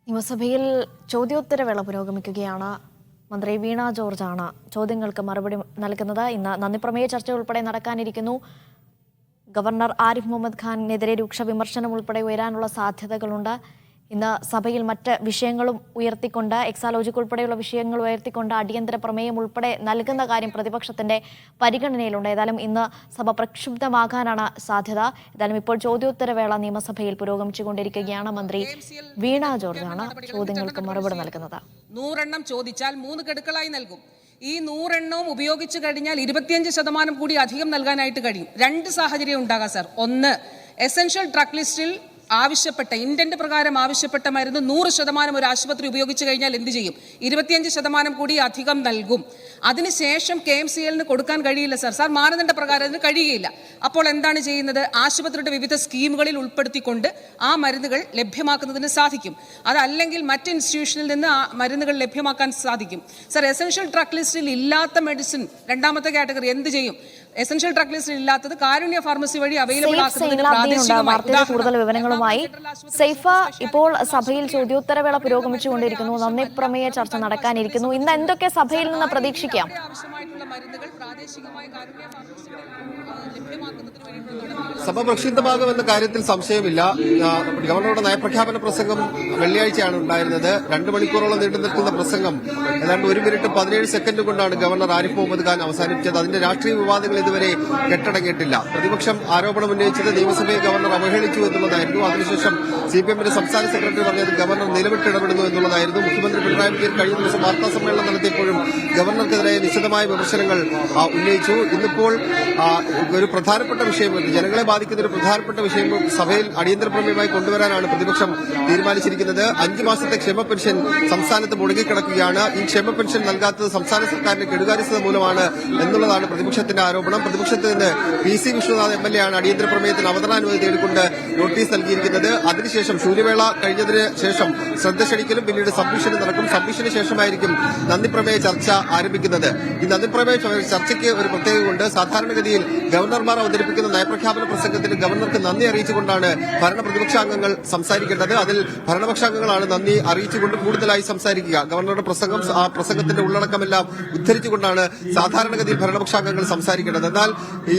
നിയമസഭയിൽ ചോദ്യോത്തരവേള പുരോഗമിക്കുകയാണ്. മന്ത്രി വീണ ജോർജാണ് ചോദ്യങ്ങൾക്ക് മറുപടി നൽകുന്നത്. ഇന്ന് നന്ദിപ്രമേയ ചർച്ച ഉൾപ്പെടെ നടക്കാനിരിക്കുന്നു. ഗവർണർ ആരിഫ് മുഹമ്മദ് ഖാനെതിരെ രൂക്ഷ വിമർശനം ഉൾപ്പെടെ ഉയരാനുള്ള സാധ്യതകളുണ്ട്. ഇന്ന് സഭയിൽ മറ്റ് വിഷയങ്ങളും ഉയർത്തിക്കൊണ്ട് എക്സാലോജിക് ഉൾപ്പെടെയുള്ള വിഷയങ്ങൾ ഉയർത്തിക്കൊണ്ട് അടിയന്തര പ്രമേയം ഉൾപ്പെടെ നൽകുന്ന കാര്യം പ്രതിപക്ഷത്തിന്റെ പരിഗണനയിലുണ്ട്. ഏതായാലും ഇന്ന് സഭ പ്രക്ഷുബ്ധമാകാനാണ് സാധ്യത. ഏതായാലും ഇപ്പോൾ ചോദ്യോത്തരവേള നിയമസഭയിൽ പുരോഗമിച്ചുകൊണ്ടിരിക്കുകയാണ്. മന്ത്രി വീണ ജോർജാണ് ചോദ്യങ്ങൾക്ക് മറുപടി നൽകുന്നത്. 100 ചോദിച്ചാൽ 3 ഗഡുക്കളായി നൽകും. ഈ 100 ഉപയോഗിച്ചു കഴിഞ്ഞാൽ 25% കൂടി അധികം നൽകാനായിട്ട് കഴിയും. 2 സാഹചര്യം ഉണ്ടാകാം സർ. ഒന്ന്, എസൻഷ്യൽ ഡ്രഗ് ലിസ്റ്റിൽ ആവശ്യപ്പെട്ട ഇന്റന്റ് പ്രകാരം ആവശ്യപ്പെട്ട മരുന്ന് 100% ഒരു ആശുപത്രി ഉപയോഗിച്ചു കഴിഞ്ഞാൽ എന്ത് ചെയ്യും? 25% കൂടി അധികം നൽകും. അതിനുശേഷം KMCL കൊടുക്കാൻ കഴിയില്ല സർ. മാനദണ്ഡ പ്രകാരം അതിന് കഴിയുകയില്ല. അപ്പോൾ എന്താണ് ചെയ്യുന്നത്? ആശുപത്രിയുടെ വിവിധ സ്കീമുകളിൽ ഉൾപ്പെടുത്തിക്കൊണ്ട് ആ മരുന്നുകൾ ലഭ്യമാക്കുന്നതിന് സാധിക്കും. അതല്ലെങ്കിൽ മറ്റ് ഇൻസ്റ്റിറ്റ്യൂഷനിൽ നിന്ന് ആ മരുന്നുകൾ ലഭ്യമാക്കാൻ സാധിക്കും. സർ, എസൻഷ്യൽ ഡ്രഗ് ലിസ്റ്റിൽ ഇല്ലാത്ത മെഡിസിൻ രണ്ടാമത്തെ കാറ്റഗറി എന്ത് ചെയ്യും? എസൻഷ്യൽ ഡ്രഗ് ലിസ്റ്റിൽ ഇല്ലാത്തത് കാരുണ്യ ഫാർമസി വഴി അവൈലബിൾ ആക്കുന്നതിന് കൂടുതൽ വിവരങ്ങളുമായി സൈഫ, ഇപ്പോൾ സഭയിൽ ചോദ്യോത്തരവേള പുരോഗമിച്ചുകൊണ്ടിരിക്കുന്നു. നന്ദിപ്രമേയ ചർച്ച നടക്കാനിരിക്കുന്നു. ഇന്ന് എന്തൊക്കെ സഭയിൽ നിന്ന് പ്രതീക്ഷിക്കാം? ആവശ്യമായിട്ടുള്ള മരുന്നുകൾ പ്രാദേശികമായി കാരുണ്യ ഫാർമസികളിൽ ലഭ്യമാക്കുന്നതിന് സഭ പ്രക്ഷുബ്ധമാകുമെന്ന കാര്യത്തിൽ സംശയമില്ല. ഗവർണറുടെ നയപ്രഖ്യാപന പ്രസംഗം വെള്ളിയാഴ്ചയാണ് ഉണ്ടായിരുന്നത്. 2 മണിക്കൂറോളം നീണ്ടു നിൽക്കുന്ന പ്രസംഗം ഏതാണ്ട് 1 മിനിറ്റ് 17 സെക്കൻഡ് കൊണ്ടാണ് ഗവർണർ ആരിഫ് മുഹമ്മദ് ഖാൻ അവസാനിപ്പിച്ചത്. അതിന്റെ രാഷ്ട്രീയ വിവാദങ്ങൾ ഇതുവരെ കെട്ടടങ്ങിയിട്ടില്ല. പ്രതിപക്ഷം ആരോപണം ഉന്നയിച്ചത് നിയമസഭയെ ഗവർണർ അവഹേളിച്ചു എന്നുള്ളതായിരുന്നു. അതിനുശേഷം CPMന്റെ സംസ്ഥാന സെക്രട്ടറി പറഞ്ഞത് ഗവർണർ നിലവിട്ട് ഇടപെടുന്നു എന്നുള്ളതായിരുന്നു. മുഖ്യമന്ത്രി പിണറായി വിജയൻ കഴിഞ്ഞ ദിവസം വാർത്താ സമ്മേളനം നടത്തിയപ്പോഴും ഗവർണർക്കെതിരെ നിശിതമായ വിമർശനങ്ങൾ ഉന്നയിച്ചു. ഇന്നിപ്പോൾ ഒരു പ്രധാനപ്പെട്ട വിഷയം, ജനങ്ങളെ ബാധിക്കുന്ന ഒരു പ്രധാനപ്പെട്ട വിഷയം സഭയിൽ അടിയന്തര പ്രമേയമായി കൊണ്ടുവരാനാണ് പ്രതിപക്ഷം തീരുമാനിച്ചിരിക്കുന്നത്. 5 മാസത്തെ ക്ഷേമ പെൻഷൻ സംസ്ഥാനത്ത് മുടങ്ങിക്കിടക്കുകയാണ്. ഈ ക്ഷേമ പെൻഷൻ നൽകാത്തത് സംസ്ഥാന സർക്കാരിന്റെ കെടുകാര്യസ്ഥത മൂലമാണ് എന്നുള്ളതാണ് പ്രതിപക്ഷത്തിന്റെ ആരോപണം. പ്രതിപക്ഷത്ത് നിന്ന് PC വിശ്വനാഥ് MLA ആണ് അടിയന്തര പ്രമേയത്തിന് അവതരണാനുമതി തേടിക്കൊണ്ട് നോട്ടീസ് നൽകിയിരിക്കുന്നത്. അതിനുശേഷം ശൂന്യവേള കഴിഞ്ഞതിന് ശേഷം ശ്രദ്ധ ക്ഷണിക്കലും പിന്നീട് സബ്മിഷനും നടക്കും. സബ്മിഷന് ശേഷമായിരിക്കും നന്ദിപ്രമേയ ചർച്ച ആരംഭിക്കുന്നത്. ഈ നന്ദിപ്രമേയ ചർച്ചയ്ക്ക് ഒരു പ്രത്യേകതയുണ്ട്. സാധാരണഗതിയിൽ ഗവർണർമാർ അവതരിപ്പിക്കുന്ന നയപ്രഖ്യാപന പ്രസംഗത്തിന് ഗവർണർക്ക് നന്ദി അറിയിച്ചുകൊണ്ടാണ് ഭരണപ്രതിപക്ഷാംഗങ്ങൾ സംസാരിക്കേണ്ടത്. അതിൽ ഭരണപക്ഷാംഗങ്ങളാണ് നന്ദി അറിയിച്ചുകൊണ്ട് കൂടുതലായി സംസാരിക്കുക. ഗവർണറുടെ പ്രസംഗം, ആ പ്രസംഗത്തിന്റെ ഉള്ളടക്കമെല്ലാം ഉദ്ധരിച്ചുകൊണ്ടാണ് സാധാരണഗതിയിൽ ഭരണപക്ഷാംഗങ്ങൾ സംസാരിക്കേണ്ടത്. എന്നാൽ ഈ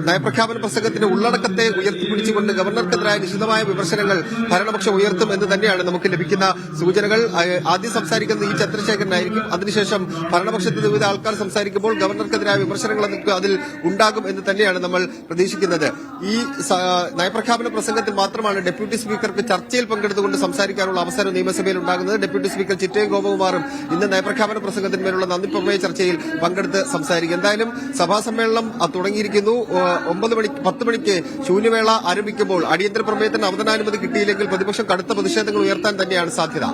നയപ്രഖ്യാപന പ്രസംഗത്തിന്റെ ഉള്ളടക്കത്തെ ഉയർത്തിപ്പിടിച്ചുകൊണ്ട് ഗവർണർക്കെതിരായ നിശിതമായ വിമർശനങ്ങൾ ഭരണപക്ഷം ഉയർത്തും എന്ന് തന്നെയാണ് നമുക്ക് ലഭിക്കുന്ന സൂചനകൾ. ആദ്യം സംസാരിക്കുന്നത് ഈ ചന്ദ്രശേഖരനായിരിക്കും. അതിനുശേഷം ഭരണപക്ഷത്തെ വിവിധ ആൾക്കാർ സംസാരിക്കുമ്പോൾ ഗവർണർക്കെതിരായ വിമർശനങ്ങൾ അതിൽ ഉണ്ടാകും എന്ന് തന്നെയാണ് നമ്മൾ പ്രതീക്ഷിക്കുന്നത്. ഈ നയപ്രഖ്യാപന പ്രസംഗത്തിൽ മാത്രമാണ് ഡെപ്യൂട്ടി സ്പീക്കർക്ക് ചർച്ചയിൽ പങ്കെടുത്തുകൊണ്ട് സംസാരിക്കാനുള്ള അവസരം നിയമസഭയിൽ ഉണ്ടാകുന്നത്. ഡെപ്യൂട്ടി സ്പീക്കർ ചിറ്റയം ഗോപകുമാറും ഇന്ന് നയപ്രഖ്യാപന പ്രസംഗത്തിന്മേലുള്ള നന്ദിപ്രമേയ ചർച്ചയിൽ പങ്കെടുത്ത് സംസാരിക്കും. എന്തായാലും സഭാ സമ്മേളനം തുടങ്ങിയിരിക്കുന്നു. 10 മണിക്ക് ശൂന്യവേള ആരംഭിക്കുമ്പോൾ അടിയന്തര പ്രമേയത്തിന് അവതരണാനുമതി കിട്ടിയില്ലെങ്കിൽ പ്രതിപക്ഷം കടുത്ത പ്രതിഷേധങ്ങൾ ഉയർത്താൻ തന്നെയാണ് സാധ്യത.